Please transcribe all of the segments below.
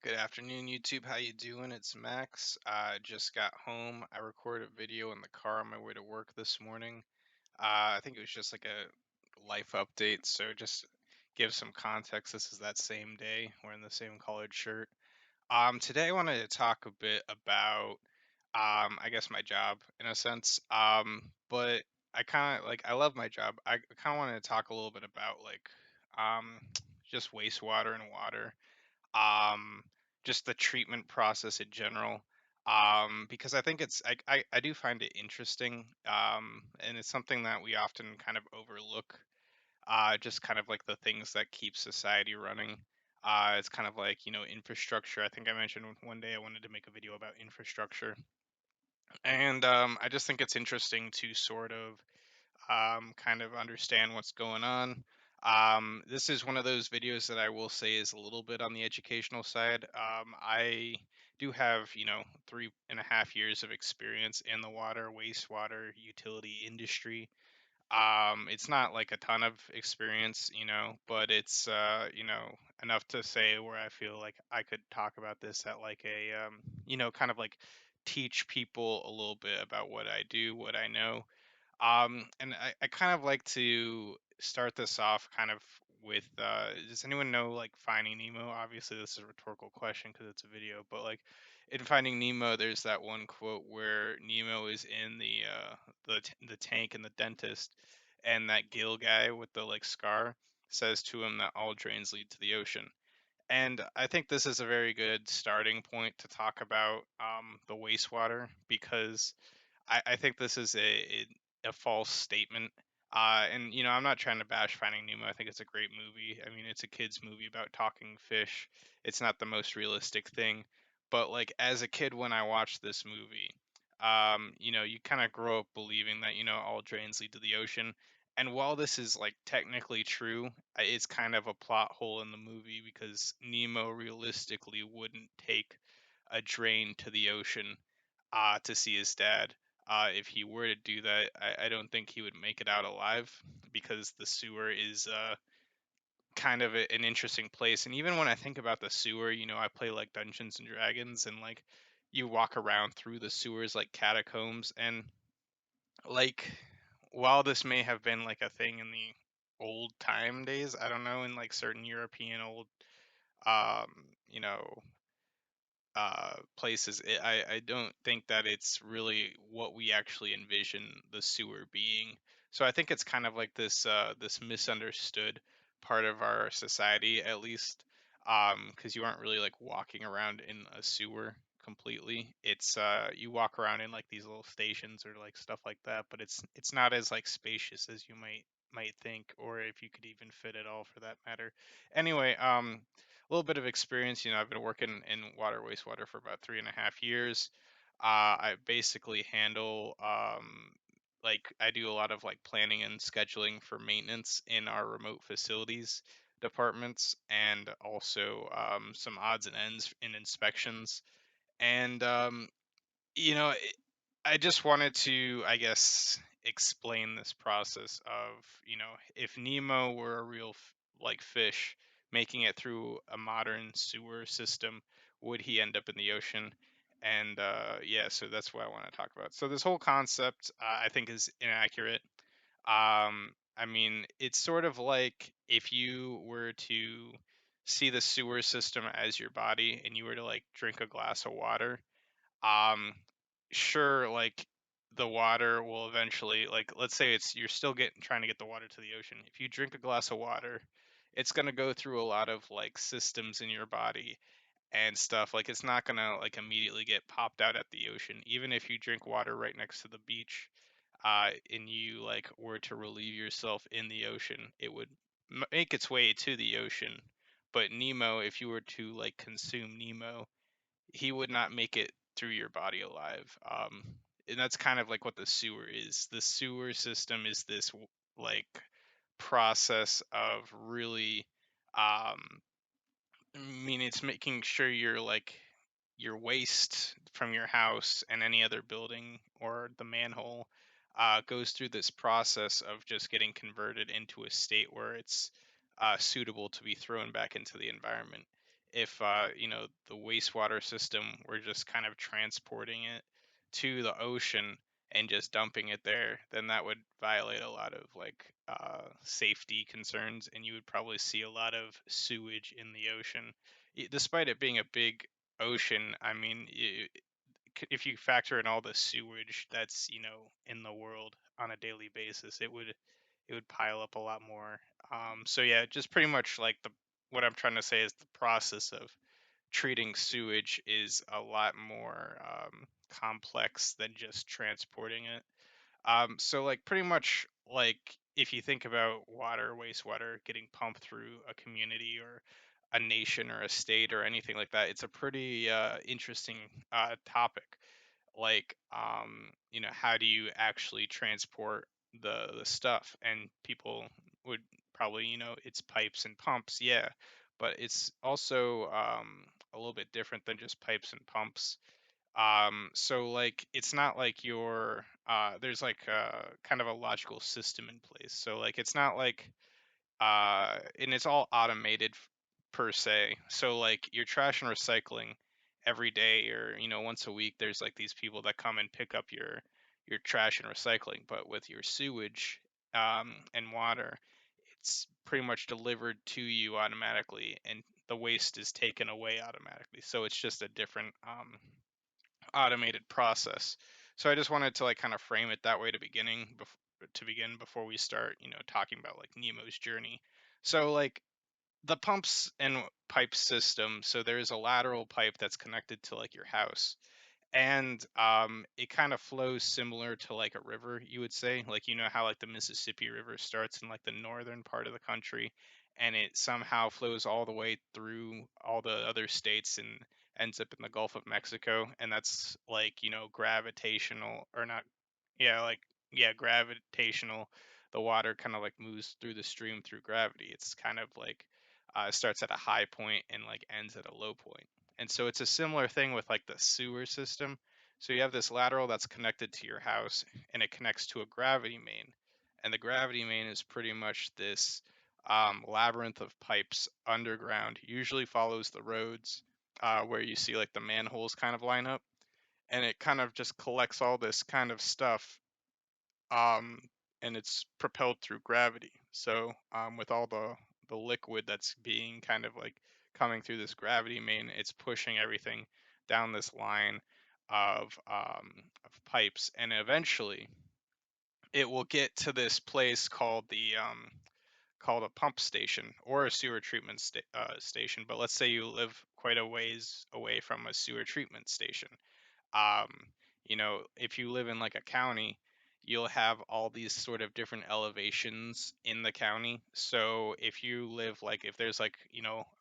Good afternoon, YouTube. How you doing? It's Max. I just got home. I recorded a video in the car on my way to work this morning. I think it was just like a life update. So just give some context. This is that same day. We're in the same collared shirt. Today I wanted to talk a bit about, I guess my job in a sense. But I kind of like I love my job. I kind of wanted to talk a little bit about um, just wastewater and water, um, just the treatment process in general. Because I think I do find it interesting, and it's something that we often kind of overlook. Just kind of like the things that keep society running. It's kind of like infrastructure. I think I mentioned one day I wanted to make a video about infrastructure, and I just think it's interesting to sort of kind of understand what's going on. This is one of those videos that I will say is a little bit on the educational side. I do have, 3.5 years of experience in the water, wastewater, utility industry. It's not like a ton of experience, but it's, enough to say where I feel like I could talk about this at like kind of like teach people a little bit about what I do, what I know. And I kind of like to start this off kind of with does anyone know like Finding Nemo? Obviously, this is a rhetorical question because it's a video, but like in Finding Nemo, there's that one quote where Nemo is in the tank and the dentist, and that Gill guy with the like scar says to him that all drains lead to the ocean. And I think this is a very good starting point to talk about the wastewater because I think this is a false statement. And I'm not trying to bash Finding Nemo. I think it's a great movie. I mean, it's a kids movie about talking fish. It's not the most realistic thing, but like as a kid when I watched this movie, you kind of grow up believing that all drains lead to the ocean. And while this is like technically true, it's kind of a plot hole in the movie because Nemo realistically wouldn't take a drain to the ocean to see his dad. If he were to do that, I don't think he would make it out alive because the sewer is kind of an interesting place. And even when I think about the sewer, I play like Dungeons and Dragons, and like you walk around through the sewers like catacombs, and like while this may have been like a thing in the old time days, I don't know, in like certain European old um, you know, places, I don't think that it's really what we actually envision the sewer being. So I think it's kind of like this misunderstood part of our society, at least, because you aren't really like walking around in a sewer completely. It's you walk around in like these little stations or like stuff like that, but it's not as like spacious as you might think, or if you could even fit it all for that matter. Anyway, a little bit of experience. I've been working in water wastewater for about 3.5 years. I basically handle like I do a lot of like planning and scheduling for maintenance in our remote facilities departments, and also some odds and ends in inspections. And you know, it- I just wanted to, I guess, explain this process of, if Nemo were a real like fish making it through a modern sewer system, would he end up in the ocean? And yeah, so that's what I want to talk about. So this whole concept, I think, is inaccurate. I mean, it's sort of like if you were to see the sewer system as your body and you were to like drink a glass of water. um sure, like the water will eventually, like, let's say it's you're still getting trying to get the water to the ocean. If you drink a glass of water, it's going to go through a lot of like systems in your body and stuff. Like it's not going to like immediately get popped out at the ocean. Even if you drink water right next to the beach, and you like were to relieve yourself in the ocean, it would make its way to the ocean. But Nemo, if you were to like consume Nemo, he would not make it through your body alive. And that's kind of like what the sewer is. The sewer system is this like process of really, I mean, it's making sure your waste from your house and any other building or the manhole goes through this process of just getting converted into a state where it's suitable to be thrown back into the environment. if the wastewater system were just kind of transporting it to the ocean and just dumping it there, then that would violate a lot of like safety concerns, and you would probably see a lot of sewage in the ocean. Despite it being a big ocean, I mean, if you factor in all the sewage that's in the world on a daily basis, it would pile up a lot more. So yeah, just pretty much like the what I'm trying to say is the process of treating sewage is a lot more complex than just transporting it. So like pretty much like if you think about water, wastewater getting pumped through a community or a nation or a state or anything like that, it's a pretty interesting topic. Like how do you actually transport the stuff? And people would probably it's pipes and pumps, yeah, but it's also a little bit different than just pipes and pumps. So like it's not like you're there's like kind of a logical system in place. So like it's not like and it's all automated per se. So like your trash and recycling every day or once a week, there's like these people that come and pick up your trash and recycling. But with your sewage and water, it's pretty much delivered to you automatically, and the waste is taken away automatically. So it's just a different automated process. So I just wanted to like kind of frame it that way to begin before we start, talking about like Nemo's journey. So like the pumps and pipe system, so there's a lateral pipe that's connected to like your house, and it kind of flows similar to like a river, you would say. Like how like the Mississippi River starts in like the northern part of the country, and it somehow flows all the way through all the other states and ends up in the Gulf of Mexico. And that's like gravitational, or not, yeah, like, yeah, gravitational. The water kind of like moves through the stream through gravity. It's kind of like starts at a high point and like ends at a low point. And so it's a similar thing with like the sewer system. So you have this lateral that's connected to your house, and it connects to a gravity main. And the gravity main is pretty much this labyrinth of pipes underground, usually follows the roads where you see like the manholes kind of line up. And it kind of just collects all this kind of stuff, um, and it's propelled through gravity. So with all the liquid that's being kind of like coming through this gravity main, it's pushing everything down this line of pipes, and eventually it will get to this place called a pump station or a sewer treatment station. But let's say you live quite a ways away from a sewer treatment station. um, if you live in like a county, you'll have all these sort of different elevations in the county. So if you live like, if there's like,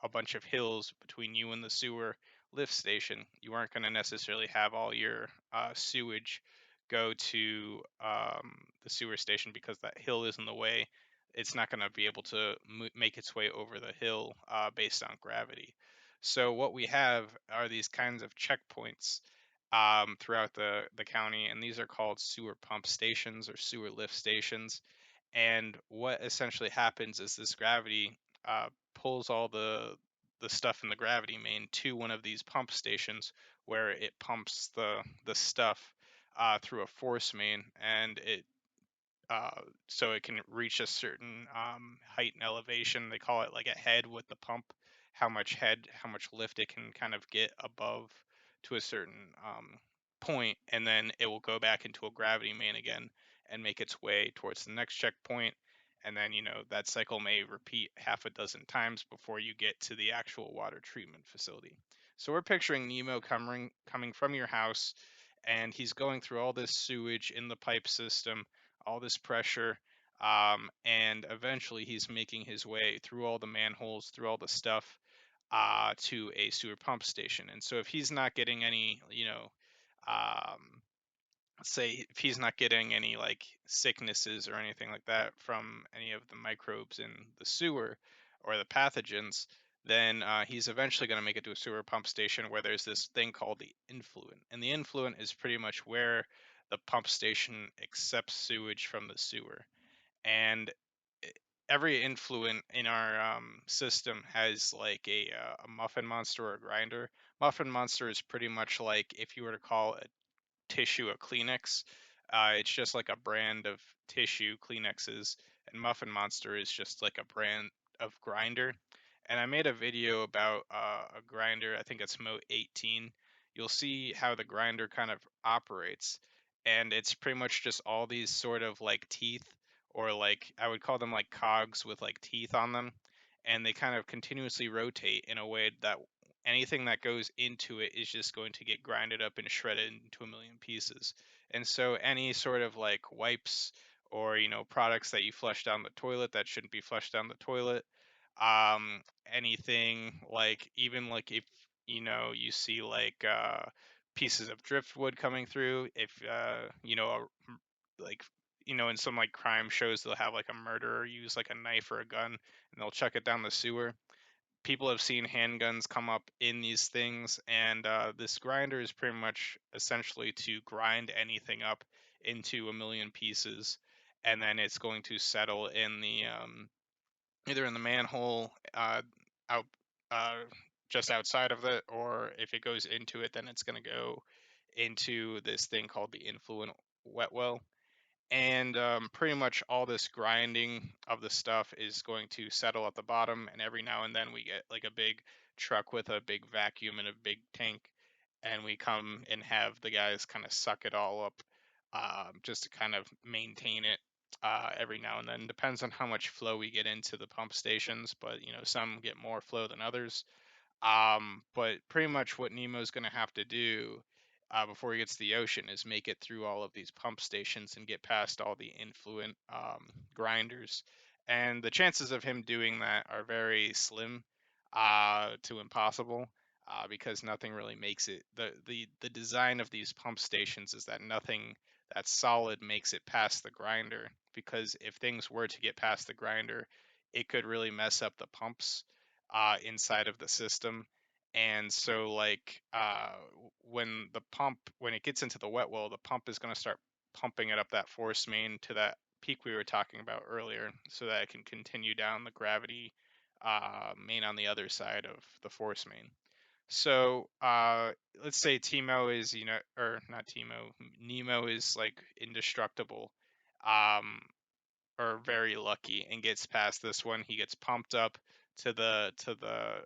a bunch of hills between you and the sewer lift station, you aren't going to necessarily have all your sewage go to the sewer station, because that hill is in the way. It's not going to be able to make its way over the hill based on gravity. So what we have are these kinds of checkpoints throughout the county, and these are called sewer pump stations or sewer lift stations. And what essentially happens is this gravity pulls all the stuff in the gravity main to one of these pump stations, where it pumps the stuff through a force main, and uh, so it can reach a certain height and elevation. They call it like a head with the pump, how much lift it can kind of get above to a certain point, and then it will go back into a gravity main again and make its way towards the next checkpoint. And then, that cycle may repeat half a dozen times before you get to the actual water treatment facility. So we're picturing Nemo coming from your house, and he's going through all this sewage in the pipe system, all this pressure, and eventually he's making his way through all the manholes, through all the stuff, to a sewer pump station. And so if he's not getting any, um, say if he's not getting any like sicknesses or anything like that from any of the microbes in the sewer or the pathogens, then he's eventually going to make it to a sewer pump station where there's this thing called the influent. And the influent is pretty much where the pump station accepts sewage from the sewer. And every influent in our system has like a muffin monster or a grinder. Muffin monster is pretty much like if you were to call a tissue a Kleenex. It's just like a brand of tissue Kleenexes, and Muffin Monster is just like a brand of grinder. And I made a video about a grinder. I think it's MOAT 18. You'll see how the grinder kind of operates, and it's pretty much just all these sort of like teeth, or like I would call them like cogs with like teeth on them, and they kind of continuously rotate in a way that anything that goes into it is just going to get grinded up and shredded into a million pieces. And so any sort of like wipes or products that you flush down the toilet that shouldn't be flushed down the toilet, anything like even like if you see like pieces of driftwood coming through, if like in some like crime shows they'll have like a murderer use like a knife or a gun and they'll chuck it down the sewer. People have seen handguns come up in these things, and this grinder is pretty much essentially to grind anything up into a million pieces, and then it's going to settle in the either in the manhole out uh, just outside of it, or if it goes into it, then it's going to go into this thing called the Influent wet well. And pretty much all this grinding of the stuff is going to settle at the bottom, and every now and then we get like a big truck with a big vacuum and a big tank, and we come and have the guys kind of suck it all up, just to kind of maintain it. Every now and then depends on how much flow we get into the pump stations, but some get more flow than others. But pretty much what Nemo's going to have to do before he gets to the ocean is make it through all of these pump stations and get past all the influent grinders. And the chances of him doing that are very slim to impossible, because nothing really makes it. The design of these pump stations is that nothing that's solid makes it past the grinder, because if things were to get past the grinder, it could really mess up the pumps inside of the system. And so, like, when it gets into the wet well, the pump is going to start pumping it up that force main to that peak we were talking about earlier, so that it can continue down the gravity main on the other side of the force main. So let's say Timo is, or not Timo, Nemo is like indestructible. Um, or very lucky and gets past this one. He gets pumped up to the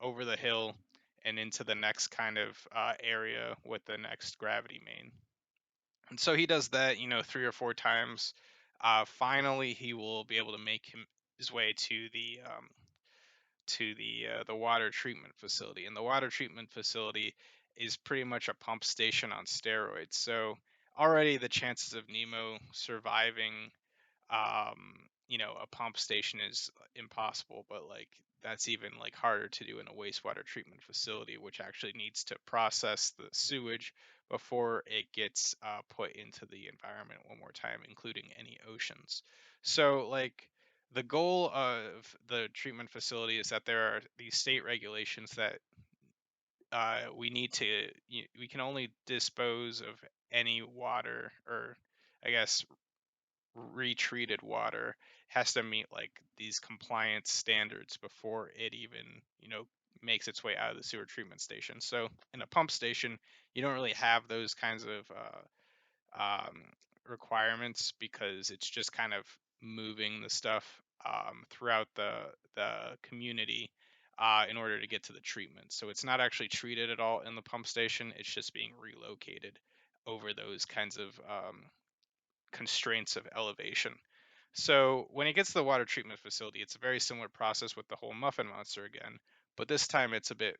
over the hill and into the next kind of area with the next gravity main. And so he does that, 3 or 4 times. Finally, he will be able to make his way to the water treatment facility. And the water treatment facility is pretty much a pump station on steroids. So already the chances of Nemo surviving a pump station is impossible, but like that's even like harder to do in a wastewater treatment facility, which actually needs to process the sewage before it gets put into the environment one more time, including any oceans. So like the goal of the treatment facility is that there are these state regulations that we can only dispose of any water, or I guess retreated water, has to meet like these compliance standards before it even makes its way out of the sewer treatment station. So in a pump station you don't really have those kinds of requirements, because it's just kind of moving the stuff throughout the community in order to get to the treatment. So it's not actually treated at all in the pump station, it's just being relocated over those kinds of constraints of elevation. So when it gets to the water treatment facility, it's a very similar process with the whole muffin monster again, but this time it's a bit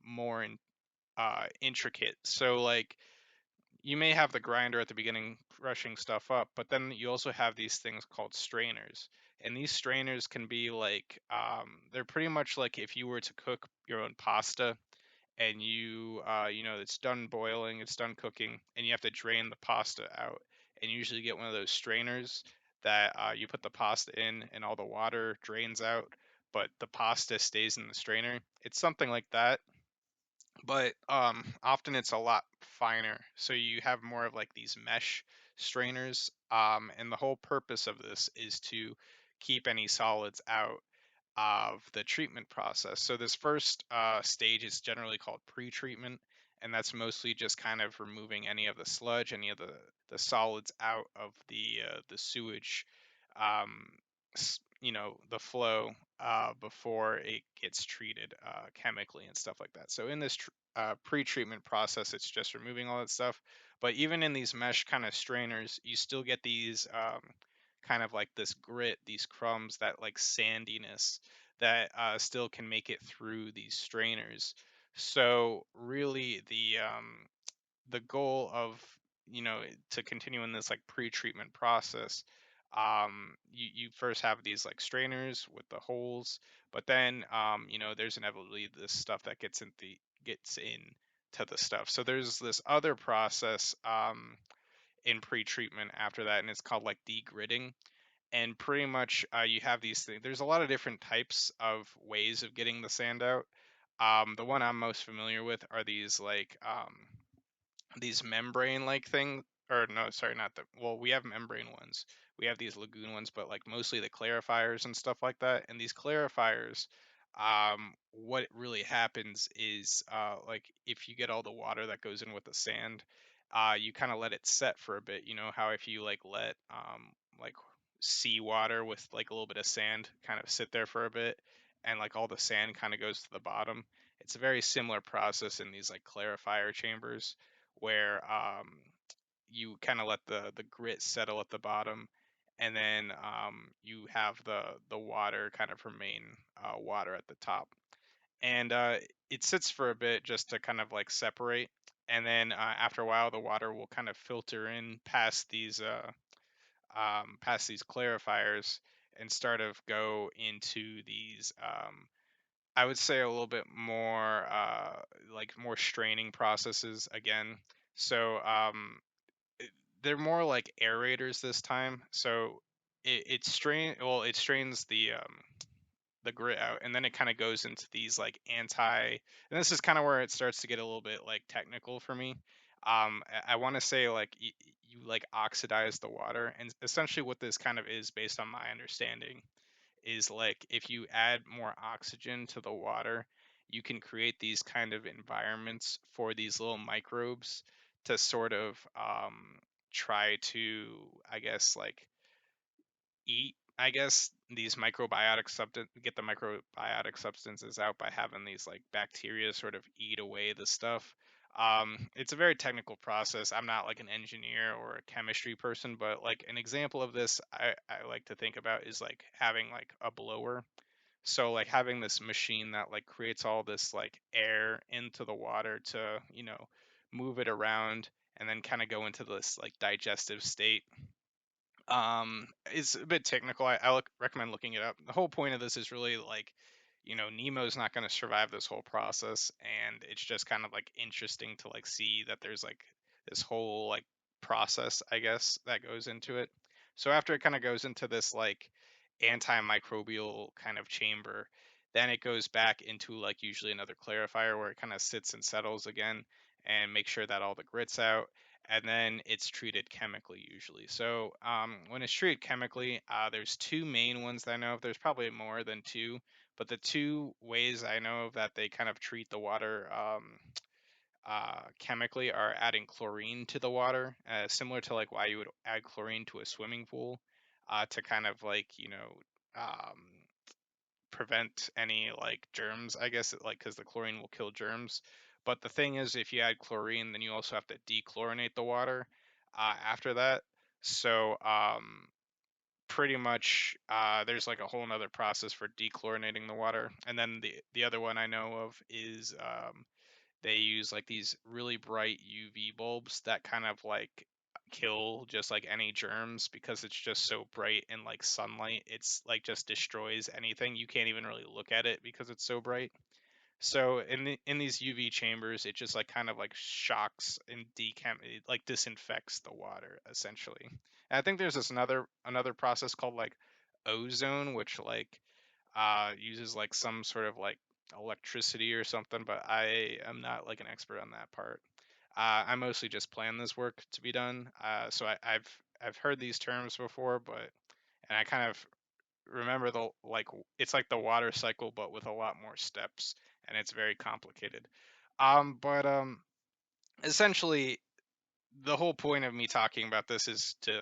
more intricate. So like you may have the grinder at the beginning crushing stuff up, but then you also have these things called strainers. And these strainers can be like, they're pretty much like if you were to cook your own pasta, and it's done boiling, it's done cooking, and you have to drain the pasta out. And you usually get one of those strainers that you put the pasta in, and all the water drains out, but the pasta stays in the strainer. It's something like that, but often it's a lot finer. So you have more of like these mesh strainers, and the whole purpose of this is to keep any solids out of the treatment process. So this first stage is generally called pre-treatment, and that's mostly just kind of removing any of the sludge, any of the solids out of the sewage, um, the flow before it gets treated chemically and stuff like that. So in this pre-treatment process, it's just removing all that stuff. But even in these mesh kind of strainers, you still get these kind of like this grit, these crumbs, that like sandiness that still can make it through these strainers. So really, the goal of to continue in this like pre-treatment process, you first have these like strainers with the holes, but then there's inevitably this stuff that gets in to the stuff. So there's this other process in pre-treatment after that, and it's called like degritting. And pretty much you have these things. There's a lot of different types of ways of getting the sand out. The one I'm most familiar with are these membrane like thing, or no, sorry, not the, well, we have membrane ones, we have these lagoon ones, but like mostly the clarifiers and stuff like that. And these clarifiers, what really happens is like if you get all the water that goes in with the sand, you kind of let it set for a bit. You know how if you like let like seawater with like a little bit of sand kind of sit there for a bit, and like all the sand kind of goes to the bottom. It's a very similar process in these like clarifier chambers, where you kind of let the grit settle at the bottom, and then you have the water kind of remain water at the top, and it sits for a bit just to kind of like separate, and then after a while the water will kind of filter in past these clarifiers and start of go into these I would say a little bit more like more straining processes again. So they're more like aerators this time. So it strains the grit out, and then it kind of goes into these like and this is kind of where it starts to get a little bit like technical for me. I want to say like you like oxidize the water, and essentially what this kind of is, based on my understanding, is like if you add more oxygen to the water, you can create these kind of environments for these little microbes to sort of try to, I guess, like eat, I guess, these microbiotic substance get the microbiotic substances out by having these like bacteria sort of eat away the stuff. It's a very technical process. I'm not like an engineer or a chemistry person, but like an example of this I like to think about is like having like a blower. So like having this machine that like creates all this like air into the water to, move it around and then kind of go into this like digestive state. It's a bit technical. Recommend looking it up. The whole point of this is really like, Nemo's not going to survive this whole process, and it's just kind of like interesting to like see that there's like this whole like process, I guess, that goes into it. So after it kind of goes into this like antimicrobial kind of chamber, then it goes back into like usually another clarifier where it kind of sits and settles again and make sure that all the grit's out, and then it's treated chemically usually. So when it's treated chemically, there's two main ones that I know of. There's probably more than two, but the two ways I know of that they kind of treat the water chemically are adding chlorine to the water, similar to like why you would add chlorine to a swimming pool, to kind of like um, prevent any like germs, I guess, like because the chlorine will kill germs. But the thing is, if you add chlorine, then you also have to dechlorinate the water after that. So pretty much there's like a whole nother process for dechlorinating the water. And then the other one I know of is they use like these really bright UV bulbs that kind of like kill just like any germs, because it's just so bright, and like sunlight, it's like just destroys anything. You can't even really look at it because it's so bright. So in these UV chambers, it just like kind of like shocks and it like disinfects the water essentially. And I think there's this another process called like ozone, which like uses like some sort of like electricity or something, but I am not like an expert on that part. I mostly just plan this work to be done. So I've heard these terms before, but and I kind of remember the it's like the water cycle but with a lot more steps, and it's very complicated. But essentially the whole point of me talking about this is to,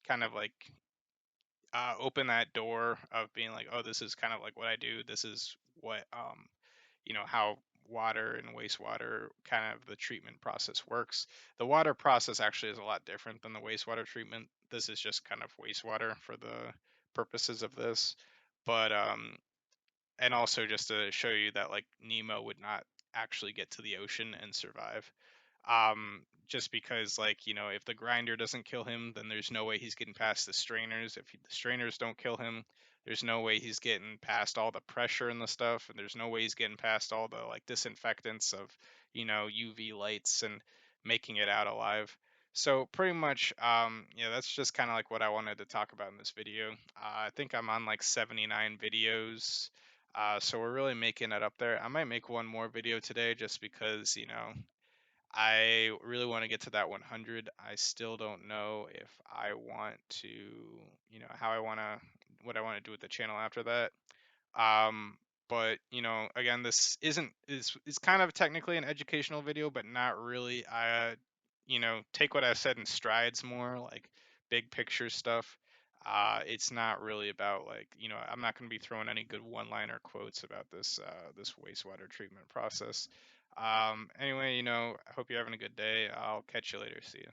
kind of like open that door of being like, oh, this is kind of like what I do. This is what how water and wastewater, kind of the treatment process works. The water process actually is a lot different than the wastewater treatment. This is just kind of wastewater for the purposes of this. But and also just to show you that like Nemo would not actually get to the ocean and survive. Just because, like, if the grinder doesn't kill him, then there's no way he's getting past the strainers. If the strainers don't kill him, there's no way he's getting past all the pressure and the stuff, and there's no way he's getting past all the like disinfectants of, UV lights and making it out alive. So pretty much, yeah, that's just kind of like what I wanted to talk about in this video. I think I'm on like 79 videos. So we're really making it up there. I might make one more video today just because, I really want to get to that 100. I still don't know if I want to, how I want to, what I want to do with the channel after that. Um, but again, this isn't is kind of technically an educational video, but not really. I, take what I've said in strides more, like big picture stuff. It's not really about like, I'm not going to be throwing any good one-liner quotes about this wastewater treatment process. Anyway, I hope you're having a good day. I'll catch you later. See you.